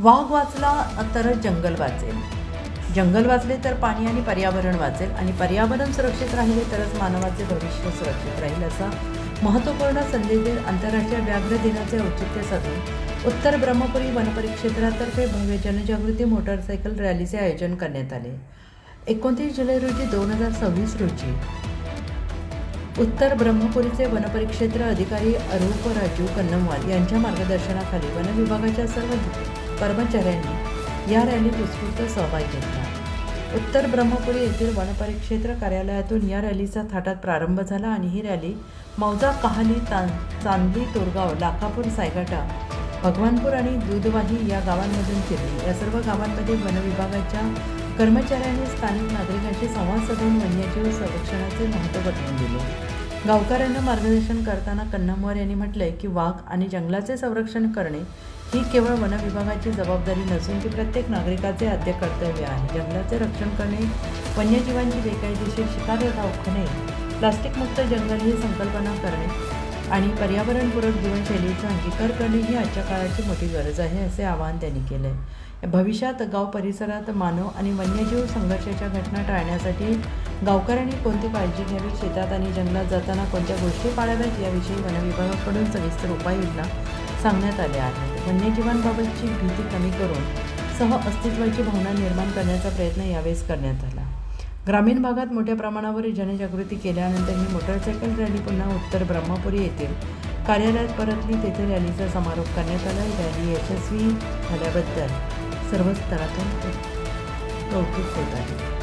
वाघ वाचला तर जंगल वाचेल, जंगल वाचले तर पाणी आणि पर्यावरण वाचेल आणि पर्यावरण सुरक्षित राहिले तरच मानवाचे भविष्य सुरक्षित राहील, असा महत्त्वपूर्ण संदेश देत आंतरराष्ट्रीय व्याघ्र दिनाचे औचित्य साधून उत्तर ब्रह्मपुरी वनपरिक्षेत्रातर्फे भव्य जनजागृती मोटारसायकल रॅलीचे आयोजन करण्यात आले. 29 जुलै रोजी 2026 रोजी उत्तर ब्रह्मपुरीचे वनपरिक्षेत्र अधिकारी अरूप राजू कन्नमवाल यांच्या मार्गदर्शनाखाली वन विभागाच्या सर्व कर्मचाऱ्यांनी या रॅलीत उत्स्फूर्त सहभाग घेतला. उत्तर ब्रह्मपुरी येथील वनपरिक्षेत्र कार्यालयातून या रॅलीचा थाटात प्रारंभ झाला आणि ही रॅली मौजा, काहली, चांदली, तोरगाव, लाखापूर, सायगाटा, भगवानपूर आणि दूधवाही या गावांमधून फिरली. या सर्व गावांमध्ये वन विभागाच्या कर्मचाऱ्यांनी स्थानिक नागरिकांशी संवाद साधून वन्यजीव संरक्षणाचे महत्त्व पटवून दिले. गावकऱ्यांना मार्गदर्शन करताना कन्नमवार यांनी म्हटलंय की वाघ आणि जंगलाचे संरक्षण करणे ही केवळ वन विभागाची जबाबदारी नसून ती प्रत्येक नागरिकाचे आद्य कर्तव्य आहे. जंगलाचे रक्षण करणे, वन्यजीवांची बेकायदेशीर शिकार रोखणे, प्लास्टिकमुक्त जंगल ही संकल्पना करणे आणि पर्यावरणपूरक जीवनशैलीचा अंगीकार करणे ही आजच्या काळाची मोठी गरज आहे, असे आवाहन त्यांनी केले आहे. भविष्यात गाव परिसरात मानव आणि वन्यजीव संघर्षाच्या घटना टाळण्यासाठी गावकऱ्यांनी कोणती काळजी घ्यावी, शेतात आणि जंगलात जाताना कोणत्या गोष्टी पाळाव्यात याविषयी वन विभागाकडून सविस्तर उपाययोजना सांगण्यात आल्या आहेत. वन्यजीवांबाबतची भीती कमी करून सहअस्तित्वाची भावना निर्माण करण्याचा प्रयत्न यावेळेस करण्यात आला. ग्रामीण भागात मोठ्या प्रमाणावर जनजागृती केल्यानंतर ही मोटारसायकल रॅली पुन्हा उत्तर ब्रह्मपुरी येथील कार्यालयात परतली. तेथे रॅलीचा समारोप करण्यात आला. रॅली यशस्वी झाल्याबद्दल सर्व स्तरातून कौतुक होत आहे.